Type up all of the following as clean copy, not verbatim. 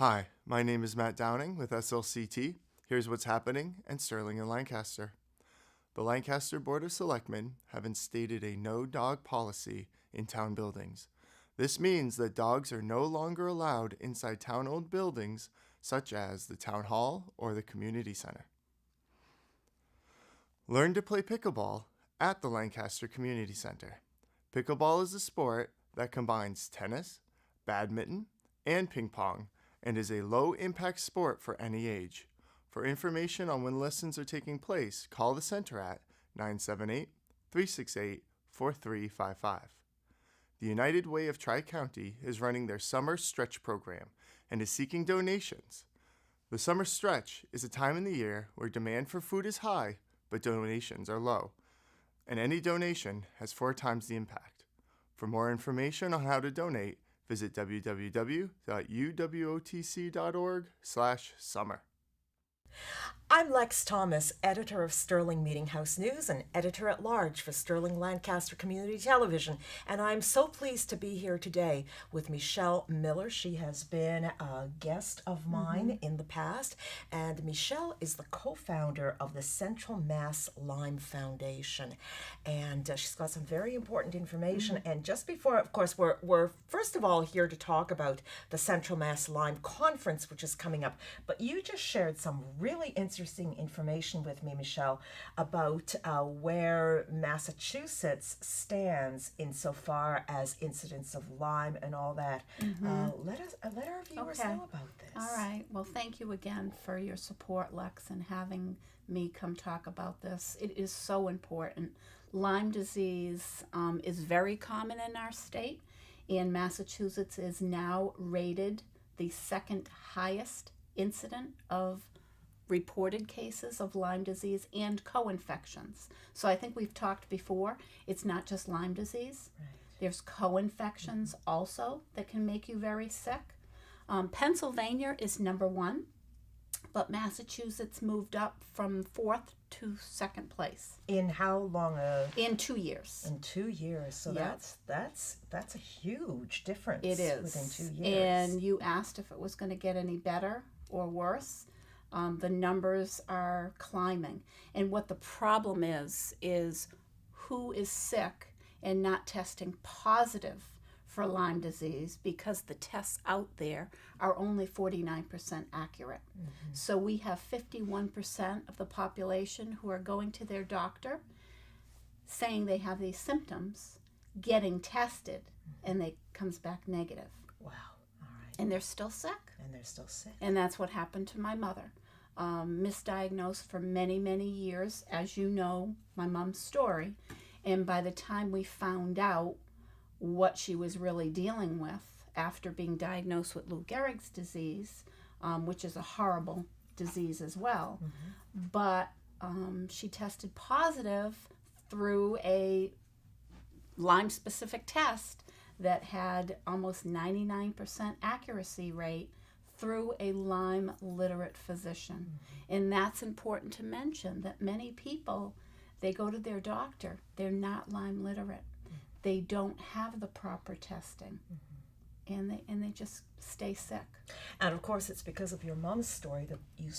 Hi, my name is Matt Downing with SLCT. Here's what's happening in Sterling and Lancaster. The Lancaster Board of Selectmen have instated a no-dog policy in town buildings. This means that dogs are no longer allowed inside town-owned buildings such as the town hall or the community center. Learn to play pickleball at the Lancaster Community Center. Pickleball is a sport that combines tennis, badminton, and ping pong, and is a low-impact sport for any age. For information on when lessons are taking place, call the center at 978-368-4355. The United Way of Tri-County is running their Summer Stretch program and is seeking donations. The Summer Stretch is a time in the year where demand for food is high, but donations are low, and any donation has 4 times the impact. For more information on how to donate, visit www.uwotc.org/summer. I'm Lex Thomas, editor of Sterling Meeting House News and editor-at-large for Sterling-Lancaster Community Television, and I'm so pleased to be here today with Michelle Miller. She has been a guest of mine in the past, and Michelle is the co-founder of the Central Mass Lyme Foundation, and she's got some very important information. And just before, of course, we're first of all here to talk about the Central Mass Lyme Conference, which is coming up, but you just shared some really interesting information with me, Michelle, about where Massachusetts stands insofar as incidents of Lyme and all that. Let our viewers know about this. All right. Well, thank you again for your support, Lex, and having me come talk about this. It is so important. Lyme disease is very common in our state, and Massachusetts is now rated the second highest incident of reported cases of Lyme disease and co-infections. So I think we've talked before, it's not just Lyme disease. Right. There's co-infections also that can make you very sick. Pennsylvania is number 1, but Massachusetts moved up from 4th to 2nd place. In how long? In 2 years. In 2 years. So Yep. that's a huge difference. It is. Within 2 years. And you asked if it was going to get any better or worse. The numbers are climbing. And what the problem is who is sick and not testing positive for Lyme disease, because the tests out there are only 49% accurate. So we have 51% of the population who are going to their doctor saying they have these symptoms, getting tested, and they comes back negative. Wow. All right. And they're still sick. And that's what happened to my mother. Misdiagnosed for many, many years, as you know, my mom's story. And by the time we found out what she was really dealing with after being diagnosed with Lou Gehrig's disease, which is a horrible disease as well, but she tested positive through a Lyme-specific test that had almost 99% accuracy rate through a Lyme literate physician. And that's important to mention, that many people, they go to their doctor, they're not Lyme literate. They don't have the proper testing. And they just stay sick. And of course, it's because of your mom's story that you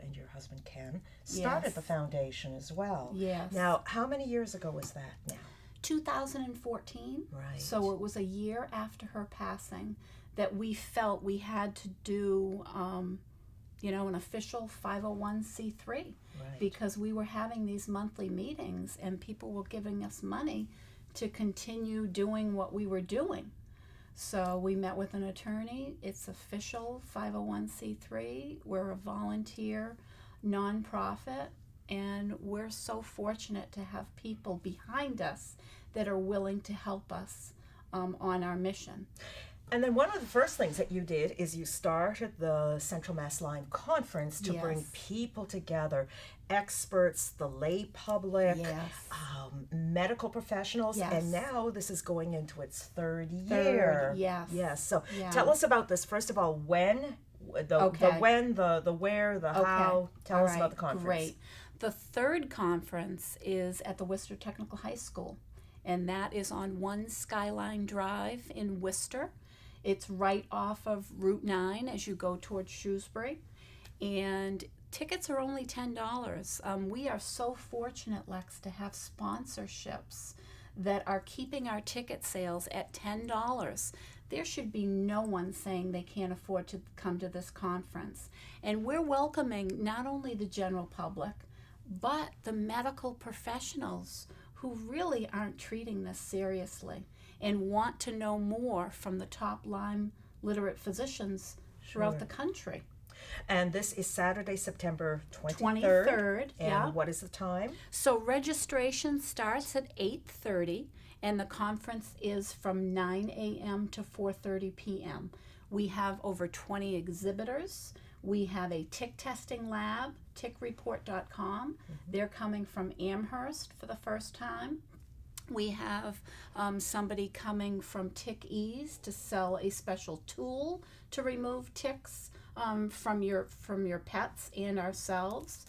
and your husband Ken started the foundation as well. Yes. Now, how many years ago was that now? 2014. Right. So it was a year after her passing that we felt we had to do, an official 501c3, Right. because we were having these monthly meetings and people were giving us money to continue doing what we were doing. So we met with an attorney. It's official 501c3. We're a volunteer nonprofit, and we're so fortunate to have people behind us that are willing to help us on our mission. And then one of the first things that you did is you started the Central Mass Lyme Conference to bring people together, experts, the lay public, medical professionals, and now this is going into its third year. Yes. So tell us about this. First of all, when, the when, the where, the how. Tell us about the conference. Great. The third conference is at the Worcester Technical High School, and that is on 1 Skyline Drive in Worcester. It's right off of Route 9 as you go towards Shrewsbury. And tickets are only $10. We are so fortunate, Lex, to have sponsorships that are keeping our ticket sales at $10. There should be no one saying they can't afford to come to this conference. And we're welcoming not only the general public, but the medical professionals who really aren't treating this seriously and want to know more from the top Lyme literate physicians throughout the country. And this is Saturday, September 23rd. 23rd, yeah. And what is the time? So registration starts at 8:30, and the conference is from 9 a.m. to 4:30 p.m. We have over 20 exhibitors. We have a tick testing lab, tickreport.com. They're coming from Amherst for the first time. We have somebody coming from Tick Ease to sell a special tool to remove ticks from your pets and ourselves.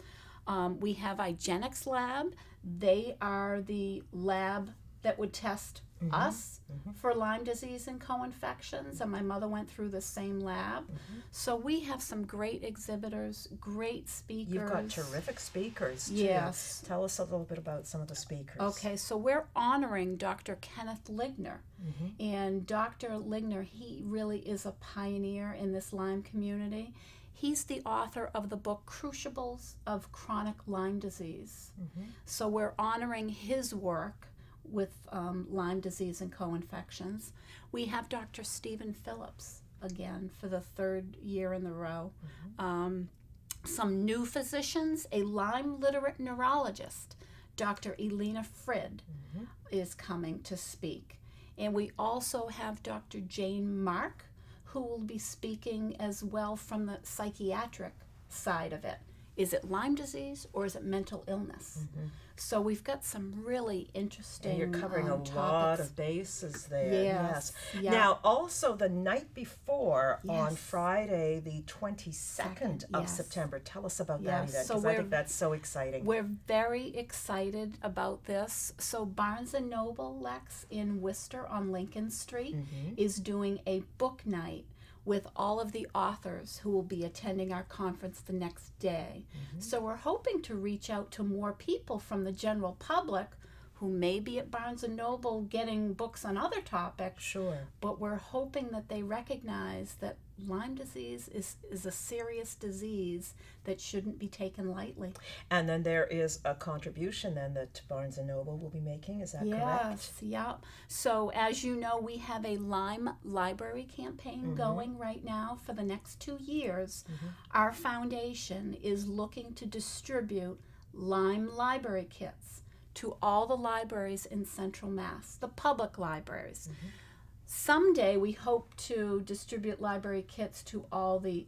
We have Igenix Lab. They are the lab that would test us for Lyme disease and co-infections, and my mother went through the same lab. So we have some great exhibitors, great speakers. You've got terrific speakers, too. Yes. Tell us a little bit about some of the speakers. Okay, so we're honoring Dr. Kenneth Ligner. And Dr. Ligner, he really is a pioneer in this Lyme community. He's the author of the book Crucibles of Chronic Lyme Disease. So we're honoring his work with Lyme disease and co-infections. We have Dr. Stephen Phillips, again, for the third year in a row. Some new physicians, a Lyme literate neurologist, Dr. Elena Frid, is coming to speak. And we also have Dr. Jane Mark, who will be speaking as well from the psychiatric side of it. Is it Lyme disease or is it mental illness? So we've got some really interesting And you're covering a topics. lot of bases there. Yes. Yeah. Now, also the night before, on Yes. Friday, the 22nd of Yes. September, tell us about Yes. that event, So because I think that's so exciting. We're very excited about this. So Barnes & Noble, Lex, in Worcester on Lincoln Street, is doing a book night with all of the authors who will be attending our conference the next day. So we're hoping to reach out to more people from the general public who may be at Barnes & Noble getting books on other topics. Sure. But we're hoping that they recognize that Lyme disease is a serious disease that shouldn't be taken lightly. And then there is a contribution then that Barnes & Noble will be making, is that correct? Yes, yeah. So as you know, we have a Lyme library campaign going right now for the next 2 years. Our foundation is looking to distribute Lyme library kits to all the libraries in Central Mass, the public libraries. Someday we hope to distribute library kits to all the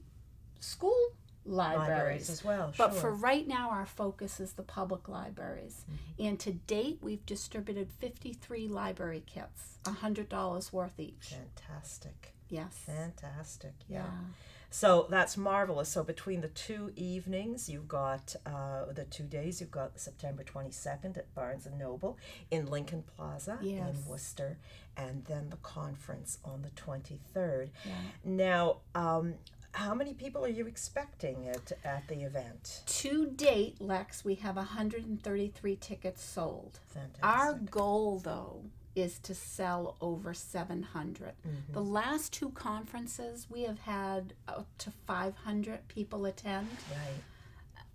school libraries as well, But sure. for right now, our focus is the public libraries. And to date, we've distributed 53 library kits, $100 worth each. Fantastic. Yes. Fantastic, Yeah. So that's marvelous. So between the two evenings, you've got the 2 days, you've got September 22nd at Barnes & Noble in Lincoln Plaza Yes. in Worcester, and then the conference on the 23rd. Yeah. Now, how many people are you expecting at the event? To date, Lex, we have 133 tickets sold. Fantastic. Our goal, though, is to sell over 700. The last two conferences, we have had up to 500 people attend. Right.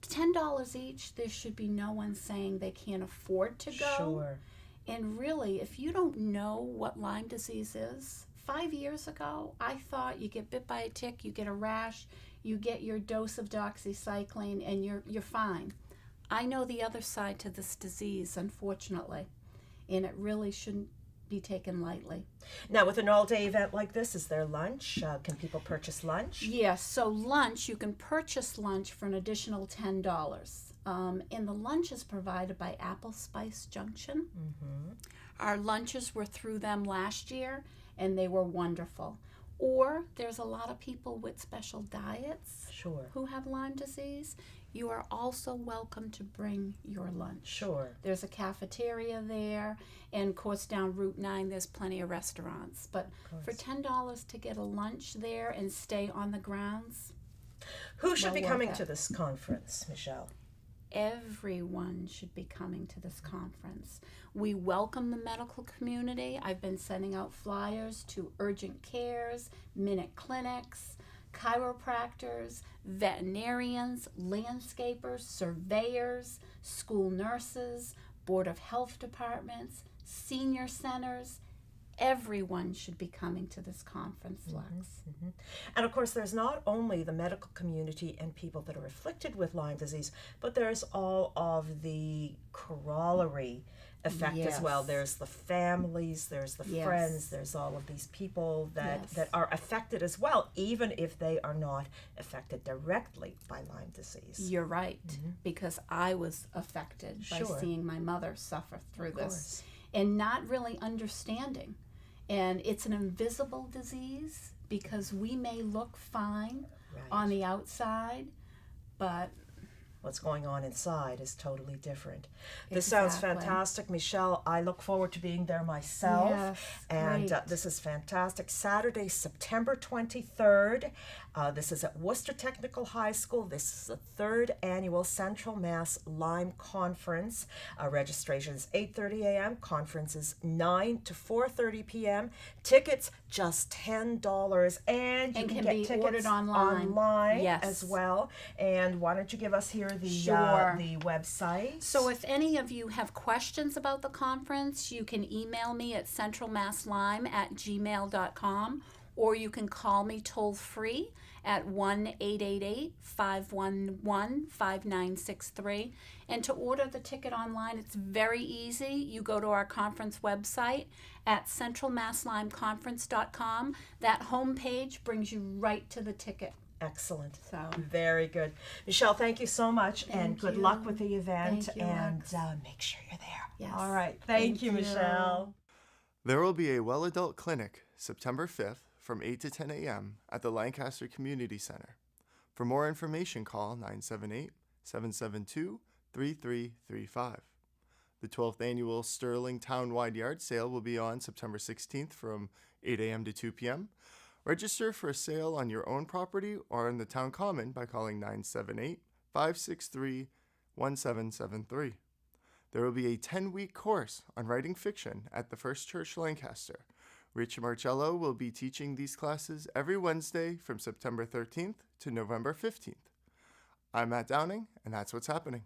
$10 each, there should be no one saying they can't afford to go. Sure. And really, if you don't know what Lyme disease is, 5 years ago, I thought you get bit by a tick, you get a rash, you get your dose of doxycycline, and you're fine. I know the other side to this disease, unfortunately, and it really shouldn't be taken lightly. Now, with an all-day event like this, is there lunch? Can people purchase lunch? Yes, so lunch, you can purchase lunch for an additional $10. And the lunch is provided by Apple Spice Junction. Our lunches were through them last year, and they were wonderful. or there's a lot of people with special diets Sure. who have Lyme disease, you are also welcome to bring your lunch. Sure. There's a cafeteria there, and of course down Route 9 there's plenty of restaurants. But for $10 to get a lunch there and stay on the grounds, Who should well be worth coming it. to this conference, Michelle? Everyone should be coming to this conference. We welcome the medical community. I've been sending out flyers to urgent cares, minute clinics, chiropractors, veterinarians, landscapers, surveyors, school nurses, Board of Health departments, senior centers. Everyone should be coming to this conference, Lex. And of course, there's not only the medical community and people that are afflicted with Lyme disease, but there's all of the corollary effect as well. Yes. There's the families, there's the Yes. friends, there's all of these people that, Yes. that are affected as well, even if they are not affected directly by Lyme disease. You're right, because I was affected by Sure. seeing my mother suffer through Of this course. and not really understanding. And it's an invisible disease because we may look fine Right. on the outside, but What's going on inside is totally different. This sounds Exactly. fantastic, Michelle. I look forward to being there myself. Yes, And great. this is fantastic. Saturday, September 23rd. This is at Worcester Technical High School. This is the 3rd annual Central Mass Lyme Conference. Registration is 8:30 a.m. Conference is 9 to 4:30 p.m. Tickets just $10, and you And can can get be tickets ordered online. Yes. as well. And why don't you give us here the Sure. the website? So if any of you have questions about the conference, you can email me at centralmasslyme@gmail.com, or you can call me toll free at 1-888-511-5963. And to order the ticket online, it's very easy. You go to our conference website at centralmasslymeconference.com. That homepage brings you right to the ticket. Excellent. So Very good. Michelle, thank you so much, and Thank good you. luck with the event. Thank you, and Lex. make sure you're there. Yes. All right. Thank you, Michelle. There will be a well adult clinic September 5th from 8 to 10 a.m. at the Lancaster Community Center. For more information, call 978-772-3335. The 12th annual Sterling Townwide Yard Sale will be on September 16th from 8 a.m. to 2 p.m. Register for a sale on your own property or in the town common by calling 978-563-1773. There will be a 10-week course on writing fiction at the First Church Lancaster. Rich Marcello will be teaching these classes every Wednesday from September 13th to November 15th. I'm Matt Downing, and that's what's happening.